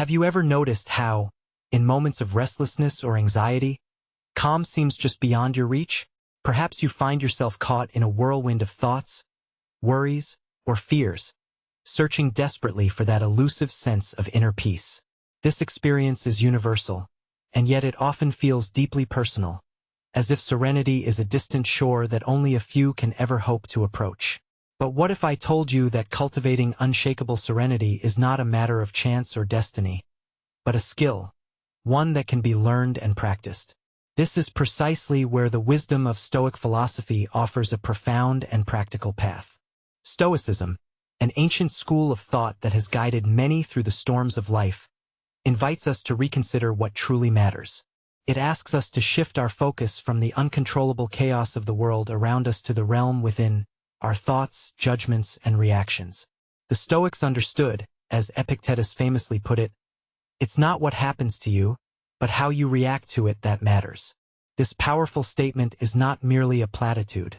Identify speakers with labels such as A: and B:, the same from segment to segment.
A: Have you ever noticed how, in moments of restlessness or anxiety, calm seems just beyond your reach? Perhaps you find yourself caught in a whirlwind of thoughts, worries, or fears, searching desperately for that elusive sense of inner peace. This experience is universal, and yet it often feels deeply personal, as if serenity is a distant shore that only a few can ever hope to approach. But what if I told you that cultivating unshakable serenity is not a matter of chance or destiny, but a skill, one that can be learned and practiced? This is precisely where the wisdom of Stoic philosophy offers a profound and practical path. Stoicism, an ancient school of thought that has guided many through the storms of life, invites us to reconsider what truly matters. It asks us to shift our focus from the uncontrollable chaos of the world around us to the realm within, our thoughts, judgments, and reactions. The Stoics understood, as Epictetus famously put it, "It's not what happens to you, but how you react to it that matters." This powerful statement is not merely a platitude.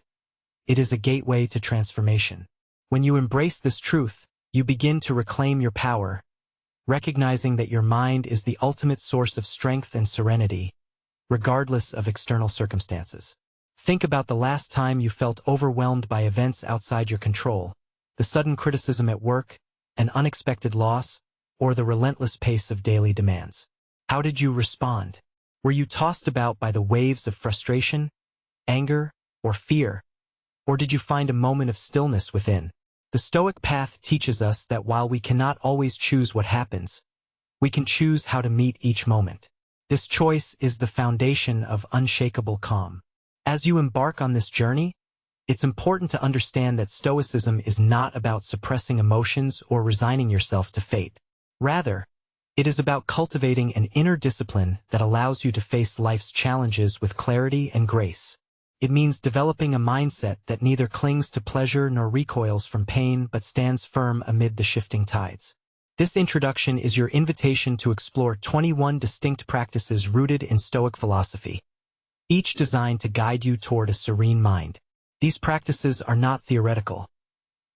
A: It is a gateway to transformation. When you embrace this truth, you begin to reclaim your power, recognizing that your mind is the ultimate source of strength and serenity, regardless of external circumstances. Think about the last time you felt overwhelmed by events outside your control, the sudden criticism at work, an unexpected loss, or the relentless pace of daily demands. How did you respond? Were you tossed about by the waves of frustration, anger, or fear? Or did you find a moment of stillness within? The Stoic path teaches us that while we cannot always choose what happens, we can choose how to meet each moment. This choice is the foundation of unshakable calm. As you embark on this journey, it's important to understand that Stoicism is not about suppressing emotions or resigning yourself to fate. Rather, it is about cultivating an inner discipline that allows you to face life's challenges with clarity and grace. It means developing a mindset that neither clings to pleasure nor recoils from pain but stands firm amid the shifting tides. This introduction is your invitation to explore 21 distinct practices rooted in Stoic philosophy, each designed to guide you toward a serene mind. These practices are not theoretical.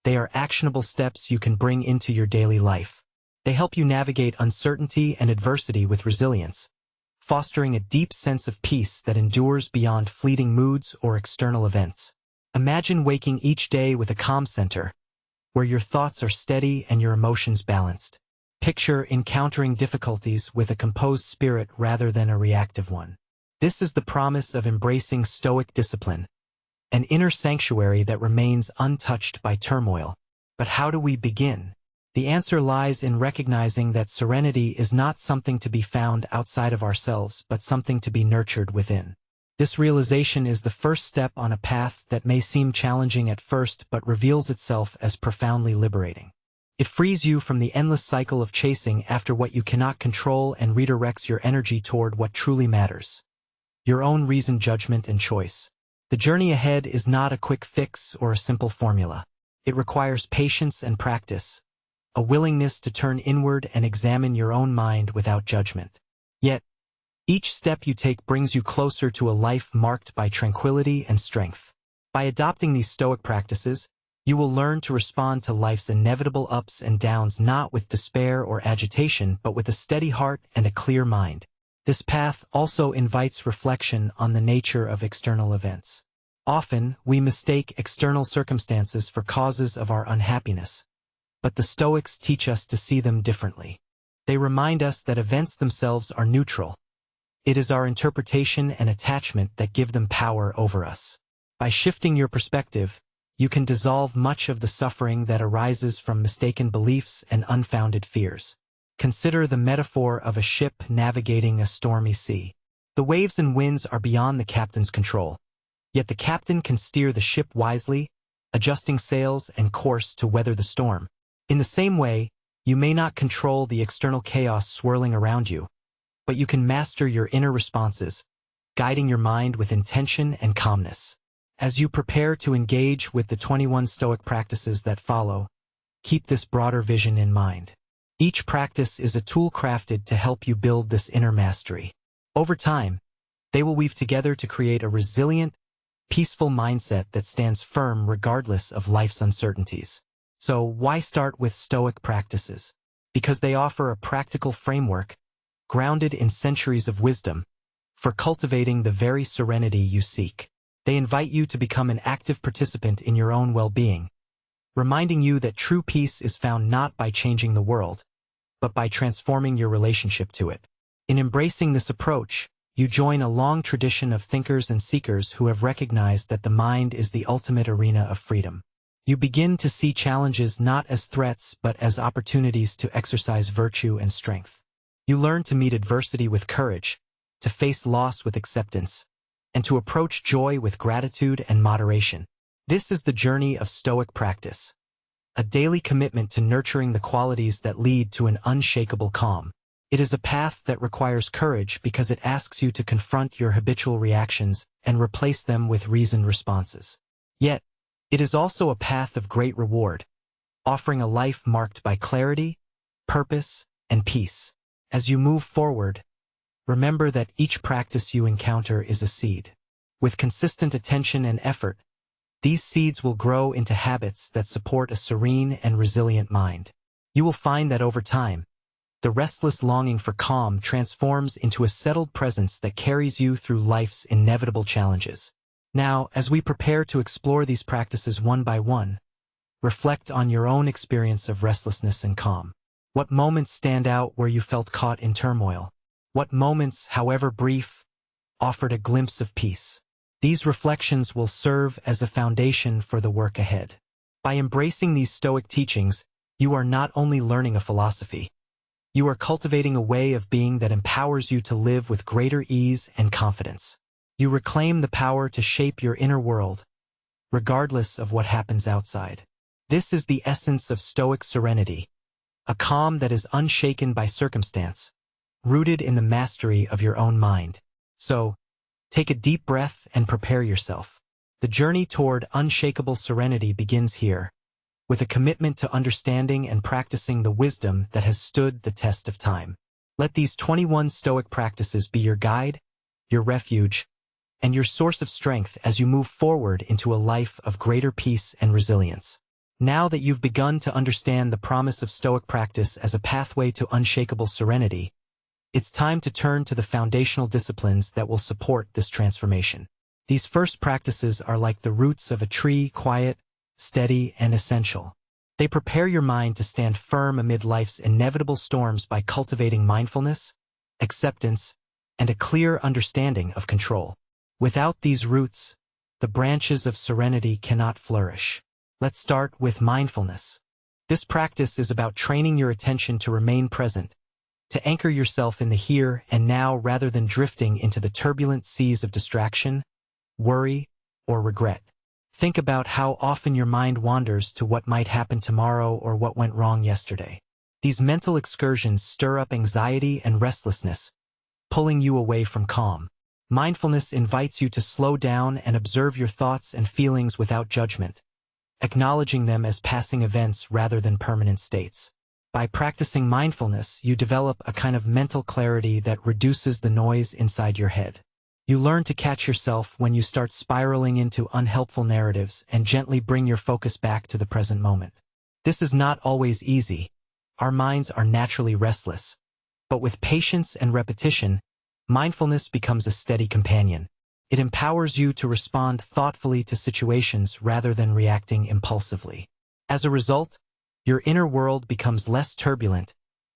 A: They are actionable steps you can bring into your daily life. They help you navigate uncertainty and adversity with resilience, fostering a deep sense of peace that endures beyond fleeting moods or external events. Imagine waking each day with a calm center, where your thoughts are steady and your emotions balanced. Picture encountering difficulties with a composed spirit rather than a reactive one. This is the promise of embracing Stoic discipline, an inner sanctuary that remains untouched by turmoil. But how do we begin? The answer lies in recognizing that serenity is not something to be found outside of ourselves, but something to be nurtured within. This realization is the first step on a path that may seem challenging at first but reveals itself as profoundly liberating. It frees you from the endless cycle of chasing after what you cannot control and redirects your energy toward what truly matters: your own reasoned judgment and choice. The journey ahead is not a quick fix or a simple formula. It requires patience and practice, a willingness to turn inward and examine your own mind without judgment. Yet, each step you take brings you closer to a life marked by tranquility and strength. By adopting these Stoic practices, you will learn to respond to life's inevitable ups and downs not with despair or agitation but with a steady heart and a clear mind. This path also invites reflection on the nature of external events. Often, we mistake external circumstances for causes of our unhappiness, but the Stoics teach us to see them differently. They remind us that events themselves are neutral. It is our interpretation and attachment that give them power over us. By shifting your perspective, you can dissolve much of the suffering that arises from mistaken beliefs and unfounded fears. Consider the metaphor of a ship navigating a stormy sea. The waves and winds are beyond the captain's control, yet the captain can steer the ship wisely, adjusting sails and course to weather the storm. In the same way, you may not control the external chaos swirling around you, but you can master your inner responses, guiding your mind with intention and calmness. As you prepare to engage with the 21 Stoic practices that follow, keep this broader vision in mind. Each practice is a tool crafted to help you build this inner mastery. Over time, they will weave together to create a resilient, peaceful mindset that stands firm regardless of life's uncertainties. So why start with Stoic practices? because they offer a practical framework, grounded in centuries of wisdom, for cultivating the very serenity you seek. They invite you to become an active participant in your own well-being, reminding you that true peace is found not by changing the world, but by transforming your relationship to it. In embracing this approach, you join a long tradition of thinkers and seekers who have recognized that the mind is the ultimate arena of freedom. You begin to see challenges not as threats but as opportunities to exercise virtue and strength. You learn to meet adversity with courage, to face loss with acceptance, and to approach joy with gratitude and moderation. This is the journey of Stoic practice, a daily commitment to nurturing the qualities that lead to an unshakable calm. It is a path that requires courage because it asks you to confront your habitual reactions and replace them with reasoned responses. Yet, it is also a path of great reward, offering a life marked by clarity, purpose, and peace. As you move forward, remember that each practice you encounter is a seed. With consistent attention and effort, these seeds will grow into habits that support a serene and resilient mind. You will find that over time, the restless longing for calm transforms into a settled presence that carries you through life's inevitable challenges. Now, as we prepare to explore these practices one by one, reflect on your own experience of restlessness and calm. What moments stand out where you felt caught in turmoil? What moments, however brief, offered a glimpse of peace? These reflections will serve as a foundation for the work ahead. By embracing these Stoic teachings, you are not only learning a philosophy, you are cultivating a way of being that empowers you to live with greater ease and confidence. You reclaim the power to shape your inner world, regardless of what happens outside. This is the essence of Stoic serenity, a calm that is unshaken by circumstance, rooted in the mastery of your own mind. So, take a deep breath and prepare yourself. The journey toward unshakable serenity begins here, with a commitment to understanding and practicing the wisdom that has stood the test of time. Let these 21 Stoic practices be your guide, your refuge, and your source of strength as you move forward into a life of greater peace and resilience. Now that you've begun to understand the promise of Stoic practice as a pathway to unshakable serenity, it's time to turn to the foundational disciplines that will support this transformation. These first practices are like the roots of a tree, quiet, steady, and essential. They prepare your mind to stand firm amid life's inevitable storms by cultivating mindfulness, acceptance, and a clear understanding of control. Without these roots, the branches of serenity cannot flourish. Let's start with mindfulness. This practice is about training your attention to remain present, to anchor yourself in the here and now rather than drifting into the turbulent seas of distraction, worry, or regret. Think about how often your mind wanders to what might happen tomorrow or what went wrong yesterday. These mental excursions stir up anxiety and restlessness, pulling you away from calm. Mindfulness invites you to slow down and observe your thoughts and feelings without judgment, acknowledging them as passing events rather than permanent states. By practicing mindfulness, you develop a kind of mental clarity that reduces the noise inside your head. You learn to catch yourself when you start spiraling into unhelpful narratives and gently bring your focus back to the present moment. This is not always easy. Our minds are naturally restless. But with patience and repetition, mindfulness becomes a steady companion. It empowers you to respond thoughtfully to situations rather than reacting impulsively. As a result, your inner world becomes less turbulent,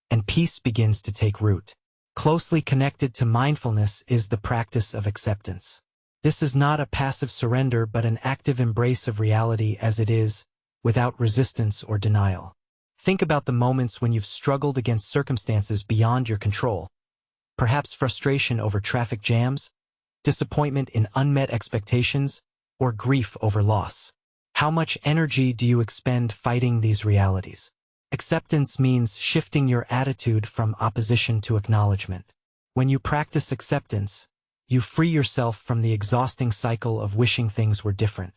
A: and peace begins to take root. Closely connected to mindfulness is the practice of acceptance. This is not a passive surrender but an active embrace of reality as it is, without resistance or denial. Think about the moments when you've struggled against circumstances beyond your control. Perhaps frustration over traffic jams, disappointment in unmet expectations, or grief over loss. How much energy do you expend fighting these realities? Acceptance means shifting your attitude from opposition to acknowledgement. When you practice acceptance, you free yourself from the exhausting cycle of wishing things were different.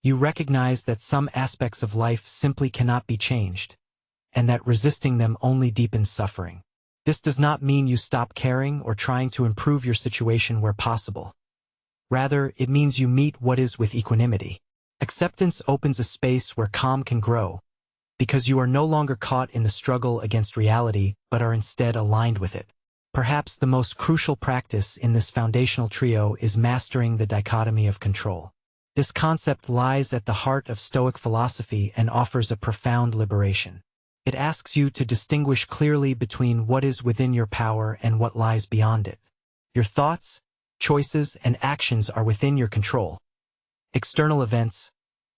A: You recognize that some aspects of life simply cannot be changed, and that resisting them only deepens suffering. This does not mean you stop caring or trying to improve your situation where possible. Rather, it means you meet what is with equanimity. Acceptance opens a space where calm can grow, because you are no longer caught in the struggle against reality but are instead aligned with it. Perhaps the most crucial practice in this foundational trio is mastering the dichotomy of control. This concept lies at the heart of Stoic philosophy and offers a profound liberation. It asks you to distinguish clearly between what is within your power and what lies beyond it. Your thoughts, choices, and actions are within your control. External events,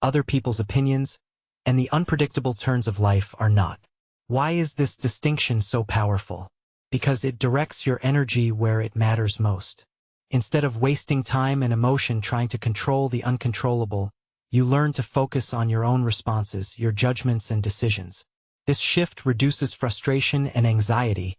A: other people's opinions, and the unpredictable turns of life are not. Why is this distinction so powerful? Because it directs your energy where it matters most. Instead of wasting time and emotion trying to control the uncontrollable, you learn to focus on your own responses, your judgments and decisions. This shift reduces frustration and anxiety,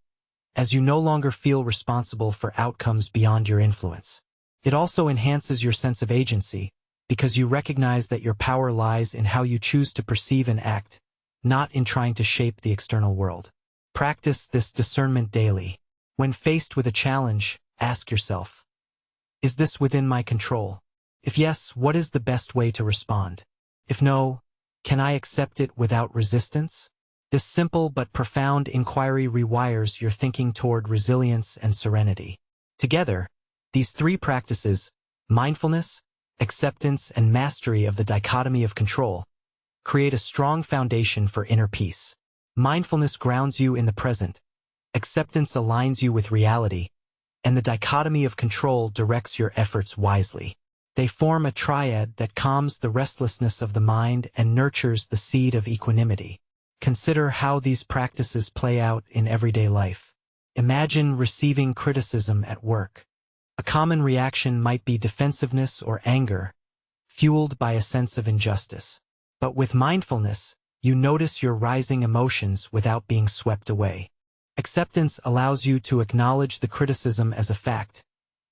A: as you no longer feel responsible for outcomes beyond your influence. It also enhances your sense of agency, because you recognize that your power lies in how you choose to perceive and act, not in trying to shape the external world. Practice this discernment daily. When faced with a challenge, ask yourself, is this within my control? If yes, what is the best way to respond? If no, can I accept it without resistance? This simple but profound inquiry rewires your thinking toward resilience and serenity. Together, these three practices, mindfulness, acceptance, and mastery of the dichotomy of control, create a strong foundation for inner peace. Mindfulness grounds you in the present, acceptance aligns you with reality, and the dichotomy of control directs your efforts wisely. They form a triad that calms the restlessness of the mind and nurtures the seed of equanimity. Consider how these practices play out in everyday life. Imagine receiving criticism at work. A common reaction might be defensiveness or anger, fueled by a sense of injustice. But with mindfulness, you notice your rising emotions without being swept away. Acceptance allows you to acknowledge the criticism as a fact,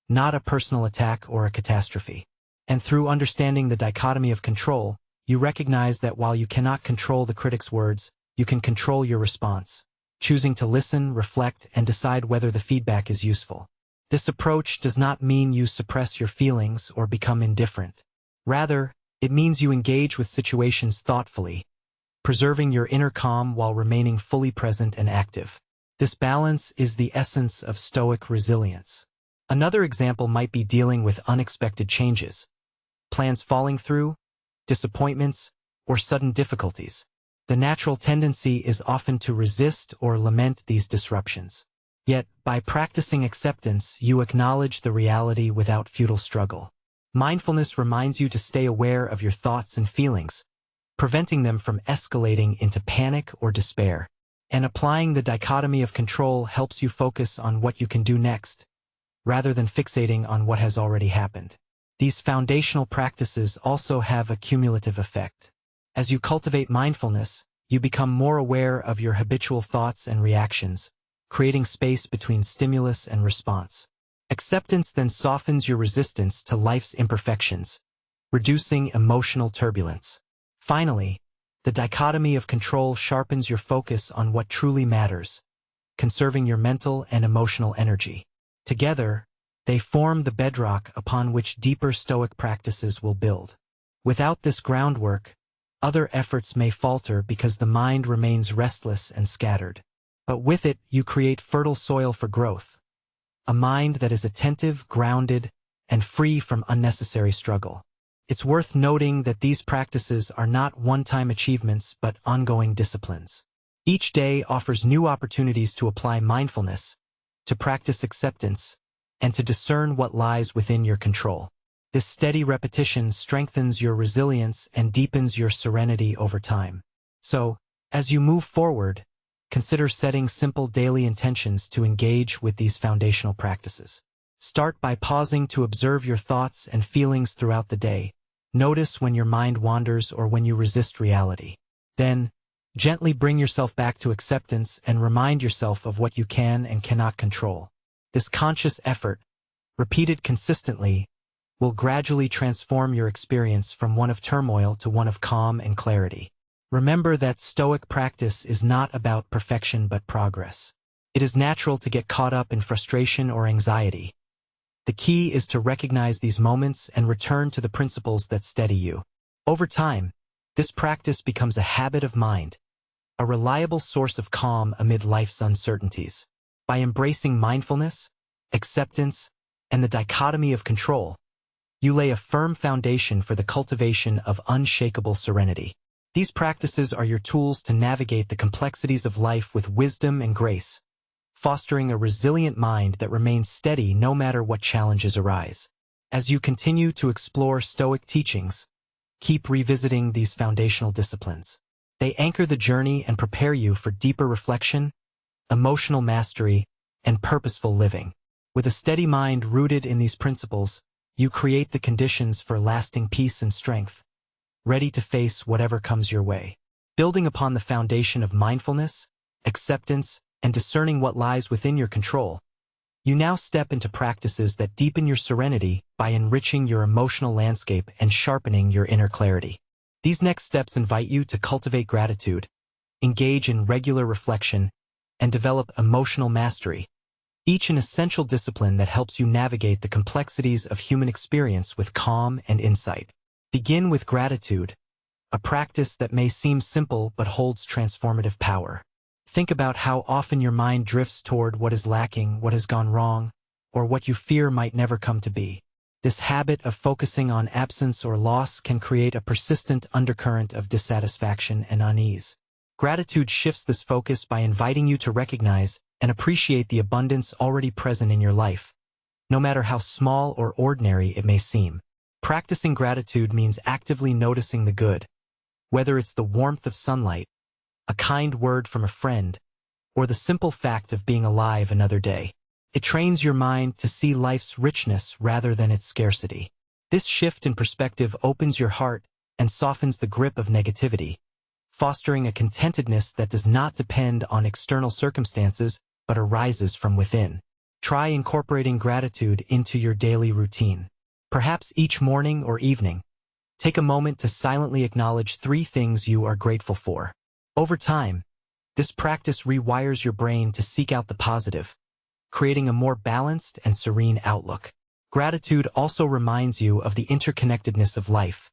A: not a personal attack or a catastrophe. And through understanding the dichotomy of control, you recognize that while you cannot control the critic's words, you can control your response, choosing to listen, reflect, and decide whether the feedback is useful. This approach does not mean you suppress your feelings or become indifferent. Rather, it means you engage with situations thoughtfully, preserving your inner calm while remaining fully present and active. This balance is the essence of Stoic resilience. Another example might be dealing with unexpected changes, plans falling through, disappointments, or sudden difficulties. The natural tendency is often to resist or lament these disruptions. Yet, by practicing acceptance, you acknowledge the reality without futile struggle. Mindfulness reminds you to stay aware of your thoughts and feelings, preventing them from escalating into panic or despair. And applying the dichotomy of control helps you focus on what you can do next, rather than fixating on what has already happened. These foundational practices also have a cumulative effect. As you cultivate mindfulness, you become more aware of your habitual thoughts and reactions, creating space between stimulus and response. Acceptance then softens your resistance to life's imperfections, reducing emotional turbulence. Finally, the dichotomy of control sharpens your focus on what truly matters, conserving your mental and emotional energy. Together, they form the bedrock upon which deeper Stoic practices will build. Without this groundwork, other efforts may falter because the mind remains restless and scattered. But with it, you create fertile soil for growth, a mind that is attentive, grounded, and free from unnecessary struggle. It's worth noting that these practices are not one-time achievements but ongoing disciplines. Each day offers new opportunities to apply mindfulness, to practice acceptance, and to discern what lies within your control. This steady repetition strengthens your resilience and deepens your serenity over time. So, as you move forward, consider setting simple daily intentions to engage with these foundational practices. Start by pausing to observe your thoughts and feelings throughout the day. Notice when your mind wanders or when you resist reality. Then, gently bring yourself back to acceptance and remind yourself of what you can and cannot control. This conscious effort, repeated consistently, will gradually transform your experience from one of turmoil to one of calm and clarity. Remember that Stoic practice is not about perfection but progress. It is natural to get caught up in frustration or anxiety. The key is to recognize these moments and return to the principles that steady you. Over time, this practice becomes a habit of mind, a reliable source of calm amid life's uncertainties. By embracing mindfulness, acceptance, and the dichotomy of control, you lay a firm foundation for the cultivation of unshakable serenity. These practices are your tools to navigate the complexities of life with wisdom and grace, fostering a resilient mind that remains steady no matter what challenges arise. As you continue to explore Stoic teachings, keep revisiting these foundational disciplines. They anchor the journey and prepare you for deeper reflection, emotional mastery, and purposeful living. With a steady mind rooted in these principles, you create the conditions for lasting peace and strength, ready to face whatever comes your way. Building upon the foundation of mindfulness, acceptance, and discerning what lies within your control, you now step into practices that deepen your serenity by enriching your emotional landscape and sharpening your inner clarity. These next steps invite you to cultivate gratitude, engage in regular reflection, and develop emotional mastery, each an essential discipline that helps you navigate the complexities of human experience with calm and insight. Begin with gratitude, a practice that may seem simple but holds transformative power. Think about how often your mind drifts toward what is lacking, what has gone wrong, or what you fear might never come to be. This habit of focusing on absence or loss can create a persistent undercurrent of dissatisfaction and unease. Gratitude shifts this focus by inviting you to recognize and appreciate the abundance already present in your life, no matter how small or ordinary it may seem. Practicing gratitude means actively noticing the good, whether it's the warmth of sunlight, a kind word from a friend, or the simple fact of being alive another day. It trains your mind to see life's richness rather than its scarcity. This shift in perspective opens your heart and softens the grip of negativity, fostering a contentedness that does not depend on external circumstances but arises from within. Try incorporating gratitude into your daily routine. Perhaps each morning or evening, take a moment to silently acknowledge 3 things you are grateful for. Over time, this practice rewires your brain to seek out the positive, creating a more balanced and serene outlook. Gratitude also reminds you of the interconnectedness of life,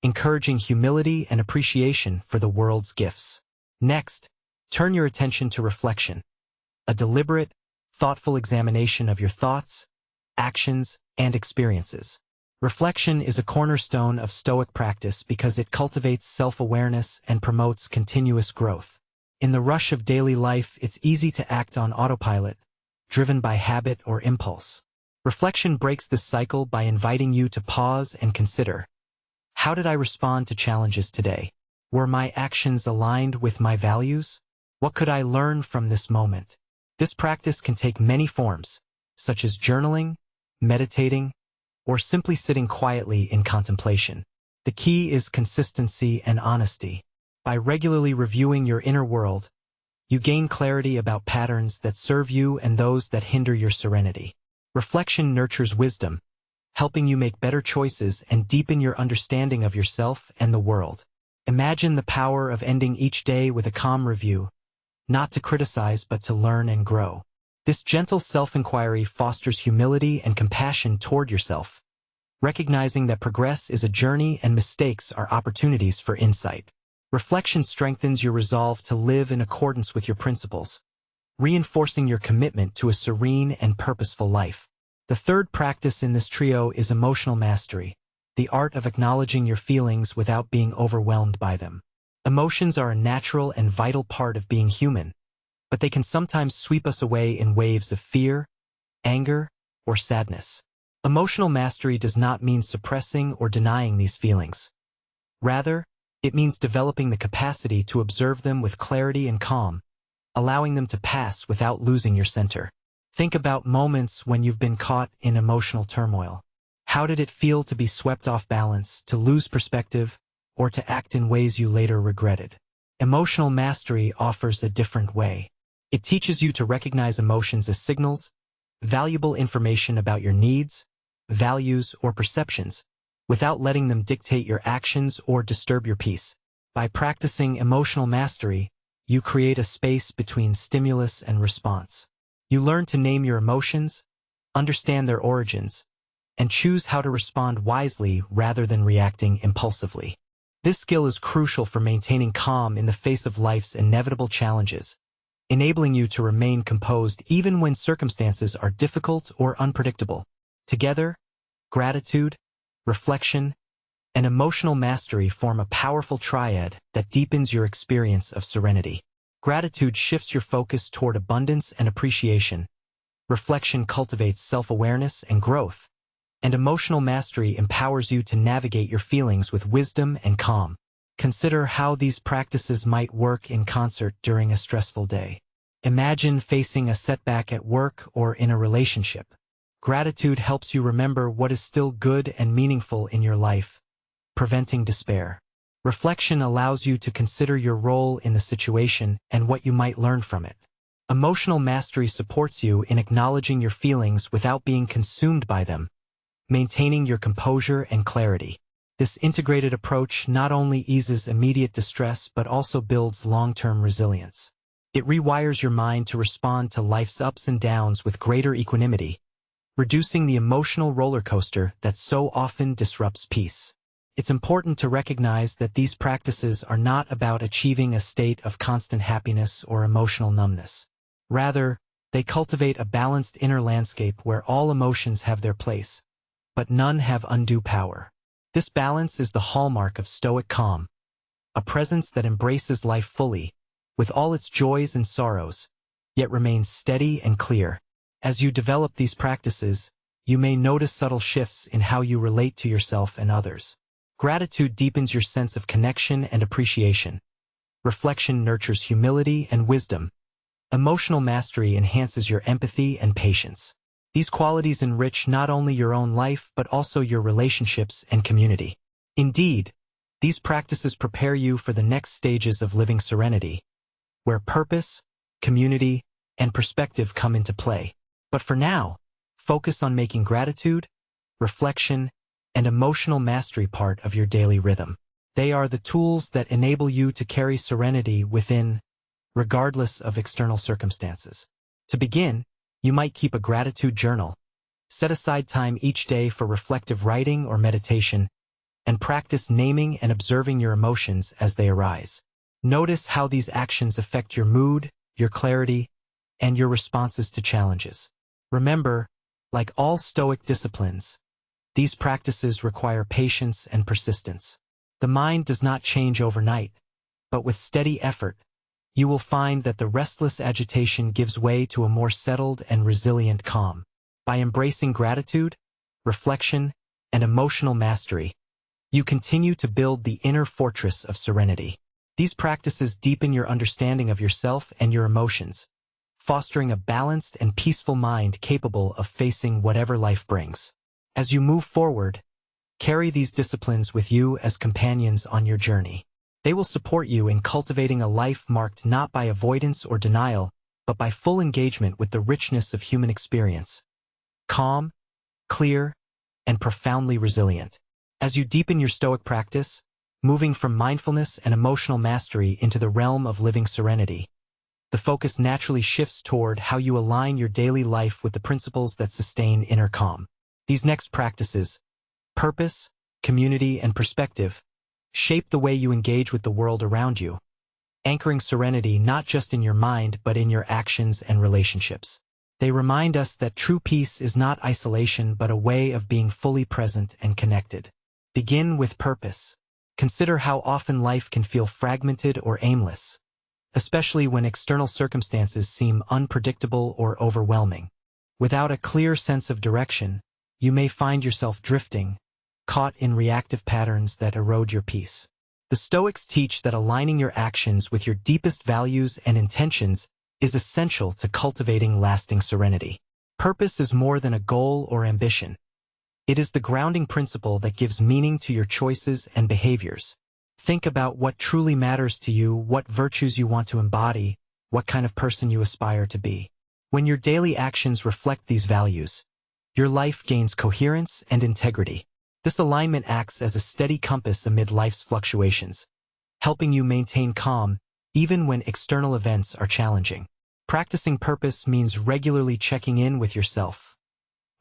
A: encouraging humility and appreciation for the world's gifts. Next, turn your attention to reflection, a deliberate, thoughtful examination of your thoughts, actions, and experiences. Reflection is a cornerstone of Stoic practice because it cultivates self-awareness and promotes continuous growth. In the rush of daily life, it's easy to act on autopilot, driven by habit or impulse. Reflection breaks this cycle by inviting you to pause and consider, how did I respond to challenges today? Were my actions aligned with my values? What could I learn from this moment? This practice can take many forms, such as journaling, meditating, or simply sitting quietly in contemplation. The key is consistency and honesty. By regularly reviewing your inner world, you gain clarity about patterns that serve you and those that hinder your serenity. Reflection nurtures wisdom, helping you make better choices and deepen your understanding of yourself and the world. Imagine the power of ending each day with a calm review, not to criticize but to learn and grow. This gentle self-inquiry fosters humility and compassion toward yourself, recognizing that progress is a journey and mistakes are opportunities for insight. Reflection strengthens your resolve to live in accordance with your principles, reinforcing your commitment to a serene and purposeful life. The third practice in this trio is emotional mastery, the art of acknowledging your feelings without being overwhelmed by them. Emotions are a natural and vital part of being human, but they can sometimes sweep us away in waves of fear, anger, or sadness. Emotional mastery does not mean suppressing or denying these feelings. Rather, it means developing the capacity to observe them with clarity and calm, allowing them to pass without losing your center. Think about moments when you've been caught in emotional turmoil. How did it feel to be swept off balance, to lose perspective, or to act in ways you later regretted? Emotional mastery offers a different way. It teaches you to recognize emotions as signals, valuable information about your needs, values, or perceptions, without letting them dictate your actions or disturb your peace. By practicing emotional mastery, you create a space between stimulus and response. You learn to name your emotions, understand their origins, and choose how to respond wisely rather than reacting impulsively. This skill is crucial for maintaining calm in the face of life's inevitable challenges, enabling you to remain composed even when circumstances are difficult or unpredictable. Together, gratitude, reflection, and emotional mastery form a powerful triad that deepens your experience of serenity. Gratitude shifts your focus toward abundance and appreciation. Reflection cultivates self-awareness and growth, and emotional mastery empowers you to navigate your feelings with wisdom and calm. Consider how these practices might work in concert during a stressful day. Imagine facing a setback at work or in a relationship. Gratitude helps you remember what is still good and meaningful in your life, preventing despair. Reflection allows you to consider your role in the situation and what you might learn from it. Emotional mastery supports you in acknowledging your feelings without being consumed by them, maintaining your composure and clarity. This integrated approach not only eases immediate distress but also builds long-term resilience. It rewires your mind to respond to life's ups and downs with greater equanimity, reducing the emotional roller coaster that so often disrupts peace. It's important to recognize that these practices are not about achieving a state of constant happiness or emotional numbness. Rather, they cultivate a balanced inner landscape where all emotions have their place, but none have undue power. This balance is the hallmark of Stoic calm, a presence that embraces life fully, with all its joys and sorrows, yet remains steady and clear. As you develop these practices, you may notice subtle shifts in how you relate to yourself and others. Gratitude deepens your sense of connection and appreciation. Reflection nurtures humility and wisdom. Emotional mastery enhances your empathy and patience. These qualities enrich not only your own life but also your relationships and community. Indeed, these practices prepare you for the next stages of living serenity, where purpose, community, and perspective come into play. But for now, focus on making gratitude, reflection, and emotional mastery part of your daily rhythm. They are the tools that enable you to carry serenity within, regardless of external circumstances. To begin, you might keep a gratitude journal. Set aside time each day for reflective writing or meditation, and practice naming and observing your emotions as they arise. Notice how these actions affect your mood, your clarity, and your responses to challenges. Remember, like all Stoic disciplines, these practices require patience and persistence. The mind does not change overnight, but with steady effort, you will find that the restless agitation gives way to a more settled and resilient calm. By embracing gratitude, reflection, and emotional mastery, you continue to build the inner fortress of serenity. These practices deepen your understanding of yourself and your emotions, fostering a balanced and peaceful mind capable of facing whatever life brings. As you move forward, carry these disciplines with you as companions on your journey. They will support you in cultivating a life marked not by avoidance or denial, but by full engagement with the richness of human experience. Calm, clear, and profoundly resilient. As you deepen your Stoic practice, moving from mindfulness and emotional mastery into the realm of living serenity, the focus naturally shifts toward how you align your daily life with the principles that sustain inner calm. These next practices, purpose, community, and perspective, shape the way you engage with the world around you, anchoring serenity not just in your mind but in your actions and relationships. They remind us that true peace is not isolation but a way of being fully present and connected. Begin with purpose. Consider how often life can feel fragmented or aimless, especially when external circumstances seem unpredictable or overwhelming. Without a clear sense of direction, you may find yourself drifting, caught in reactive patterns that erode your peace. The Stoics teach that aligning your actions with your deepest values and intentions is essential to cultivating lasting serenity. Purpose is more than a goal or ambition. It is the grounding principle that gives meaning to your choices and behaviors. Think about what truly matters to you, what virtues you want to embody, what kind of person you aspire to be. When your daily actions reflect these values, your life gains coherence and integrity. This alignment acts as a steady compass amid life's fluctuations, helping you maintain calm even when external events are challenging. Practicing purpose means regularly checking in with yourself.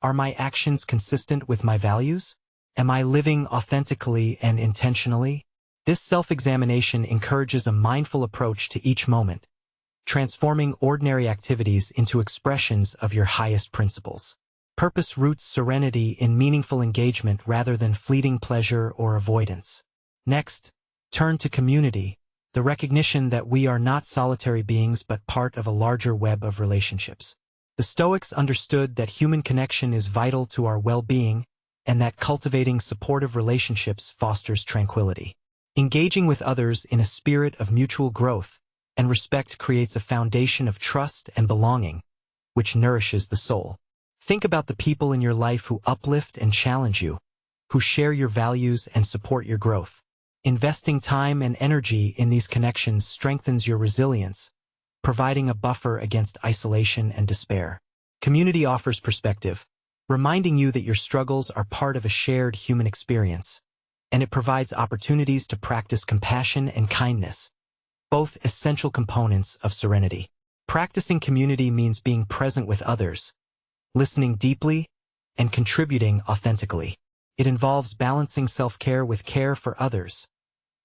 A: Are my actions consistent with my values? Am I living authentically and intentionally? This self-examination encourages a mindful approach to each moment, transforming ordinary activities into expressions of your highest principles. Purpose roots serenity in meaningful engagement rather than fleeting pleasure or avoidance. Next, turn to community, the recognition that we are not solitary beings but part of a larger web of relationships. The Stoics understood that human connection is vital to our well-being and that cultivating supportive relationships fosters tranquility. Engaging with others in a spirit of mutual growth and respect creates a foundation of trust and belonging, which nourishes the soul. Think about the people in your life who uplift and challenge you, who share your values and support your growth. Investing time and energy in these connections strengthens your resilience, providing a buffer against isolation and despair. Community offers perspective, reminding you that your struggles are part of a shared human experience, and it provides opportunities to practice compassion and kindness, both essential components of serenity. Practicing community means being present with others, listening deeply, and contributing authentically. It involves balancing self-care with care for others,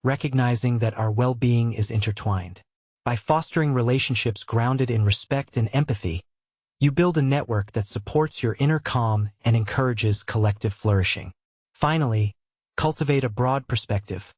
A: recognizing that our well-being is intertwined. By fostering relationships grounded in respect and empathy, you build a network that supports your inner calm and encourages collective flourishing. Finally, cultivate a broad perspective,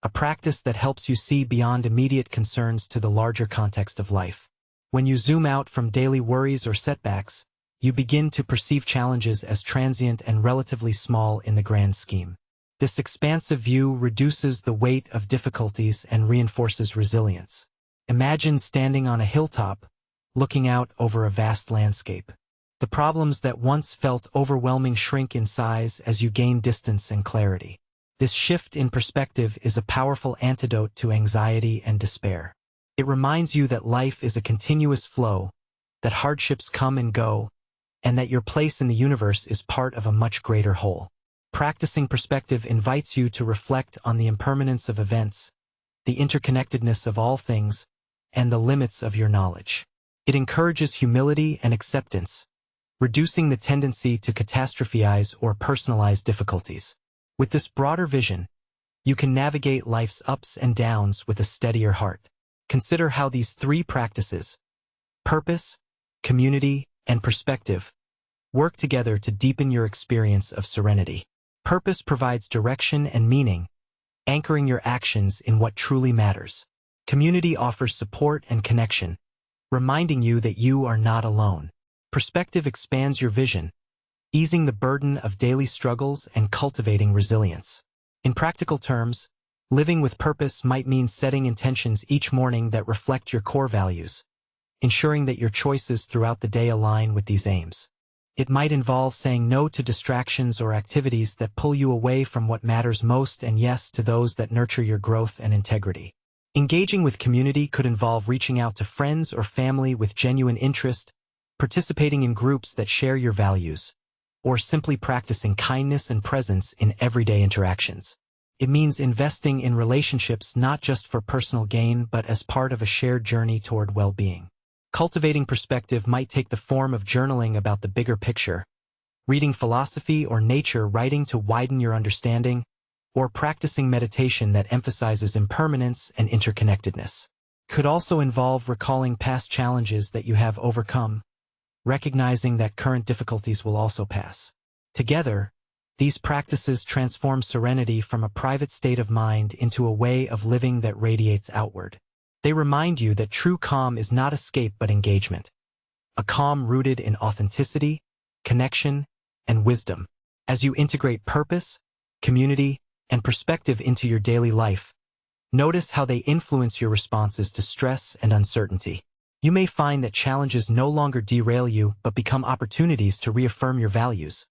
A: a practice that helps you see beyond immediate concerns to the larger context of life. When you zoom out from daily worries or setbacks, you begin to perceive challenges as transient and relatively small in the grand scheme. This expansive view reduces the weight of difficulties and reinforces resilience. Imagine standing on a hilltop, looking out over a vast landscape. The problems that once felt overwhelming shrink in size as you gain distance and clarity. This shift in perspective is a powerful antidote to anxiety and despair. It reminds you that life is a continuous flow, that hardships come and go, and that your place in the universe is part of a much greater whole. Practicing perspective invites you to reflect on the impermanence of events, the interconnectedness of all things, and the limits of your knowledge. It encourages humility and acceptance, reducing the tendency to catastrophize or personalize difficulties. With this broader vision, you can navigate life's ups and downs with a steadier heart. Consider how these three practices, purpose, community, and perspective, work together to deepen your experience of serenity. Purpose provides direction and meaning, anchoring your actions in what truly matters. Community offers support and connection, reminding you that you are not alone. Perspective expands your vision, easing the burden of daily struggles and cultivating resilience. In practical terms, living with purpose might mean setting intentions each morning that reflect your core values, ensuring that your choices throughout the day align with these aims. It might involve saying no to distractions or activities that pull you away from what matters most and yes to those that nurture your growth and integrity. Engaging with community could involve reaching out to friends or family with genuine interest, participating in groups that share your values, or simply practicing kindness and presence in everyday interactions. It means investing in relationships not just for personal gain but as part of a shared journey toward well-being. Cultivating perspective might take the form of journaling about the bigger picture, reading philosophy or nature writing to widen your understanding, or practicing meditation that emphasizes impermanence and interconnectedness. Could also involve recalling past challenges that you have overcome, recognizing that current difficulties will also pass. Together, these practices transform serenity from a private state of mind into a way of living that radiates outward. They remind you that true calm is not escape but engagement, a calm rooted in authenticity, connection, and wisdom. As you integrate purpose, community, and perspective into your daily life, notice how they influence your responses to stress and uncertainty. You may find that challenges no longer derail you but become opportunities to reaffirm your values,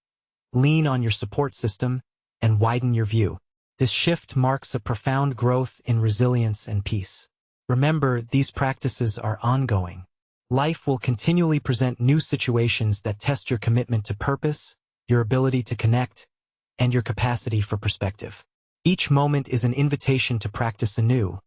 A: lean on your support system, and widen your view. This shift marks a profound growth in resilience and peace. Remember, these practices are ongoing. Life will continually present new situations that test your commitment to purpose, your ability to connect, and your capacity for perspective. Each moment is an invitation to practice anew,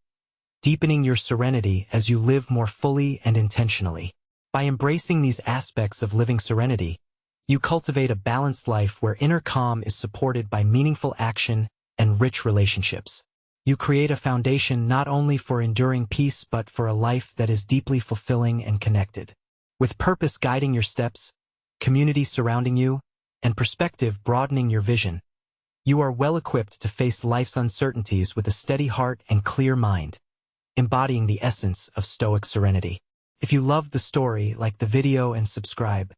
A: deepening your serenity as you live more fully and intentionally. By embracing these aspects of living serenity, you cultivate a balanced life where inner calm is supported by meaningful action and rich relationships. You create a foundation not only for enduring peace but for a life that is deeply fulfilling and connected. With purpose guiding your steps, community surrounding you, and perspective broadening your vision, you are well equipped to face life's uncertainties with a steady heart and clear mind, embodying the essence of Stoic serenity. If you loved the story, like the video and subscribe.